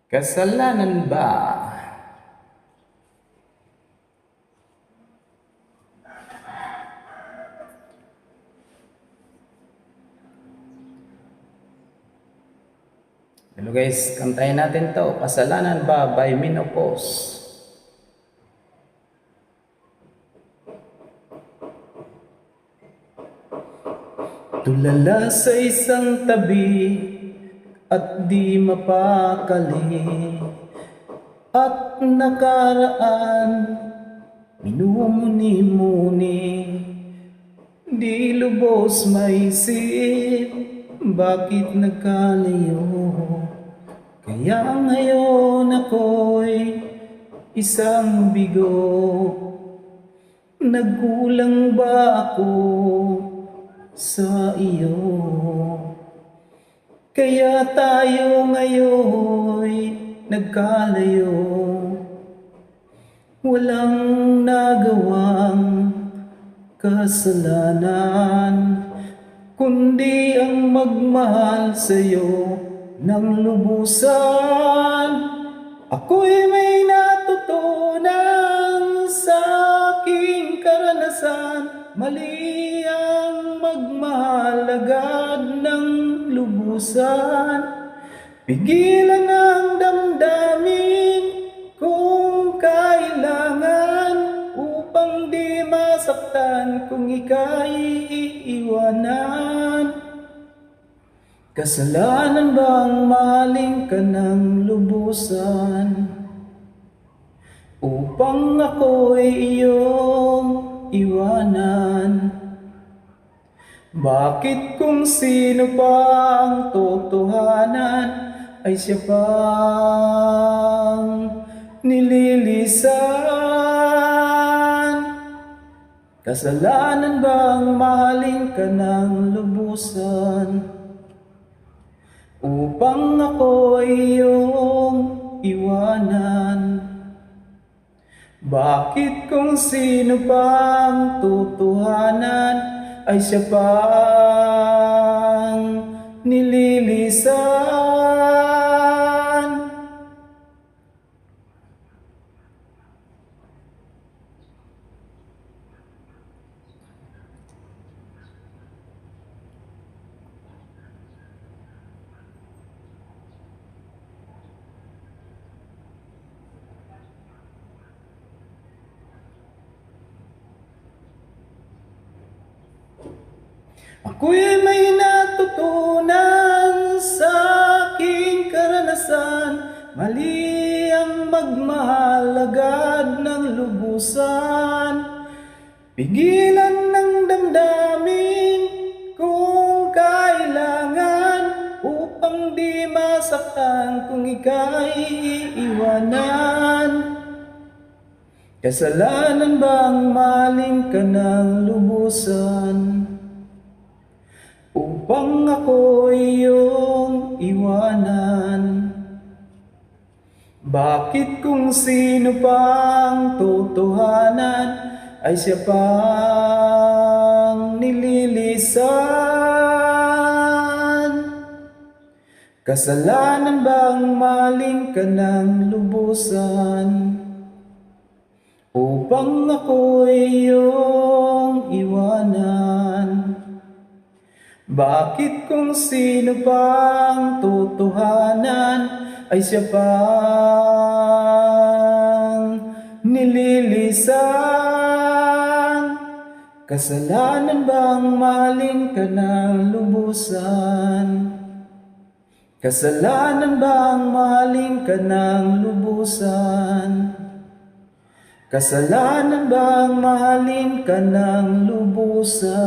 Kasalanan ba? Hello guys, kantayin natin to. Kasalanan ba by Minopos? Tulala sa isang tabi at di mapakali, at nakaraan minumuni-muni, di lubos maisip bakit nagkalayo. Kaya ngayon ako'y isang bigo. Nagkulang ba ako sa iyo? Kaya tayo ngayon'y nagkalayo. Walang nagawang kasalanan, kundi ang magmahal sa'yo ng lubusan. Ako'y may natutunan sa aking karanasan. Mali ang magmahal agad ng lubusan. Pigilan ang damdamin kung kailangan, upang di masaktan kung ika'y iiwanan. Kasalanan bang mahalin ka ng lubusan, upang ako'y iyong iwanan? Bakit kung sino pa ang totohanan ay siya pang nililisan? Kasalanan bang mahalin ka ng lubusan, upang ako'y iyong iwanan? Bakit kung sino pang totohanan ay siya pang nililisan? Ako'y may natutunan sa aking karanasan. Mali ang magmahal agad ng lubusan. Pigilan ng damdamin kung kailangan, upang di masaktan kung ika'y iiwanan. Kasalanan bang mahalin ka ng lubusan, upang ako'y iyong iwanan? Bakit kung sino pang totohanan ay siya pang nililisan? Kasalanan bang mahalin ka ng lubusan, upang ako'y iyong iwanan? Bakit kung sino pang totohanan ay siya pang nililisan? Kasalanan bang mahalin ka ng lubusan? Kasalanan bang mahalin ka ng lubusan? Kasalanan bang mahalin ka ng lubusan?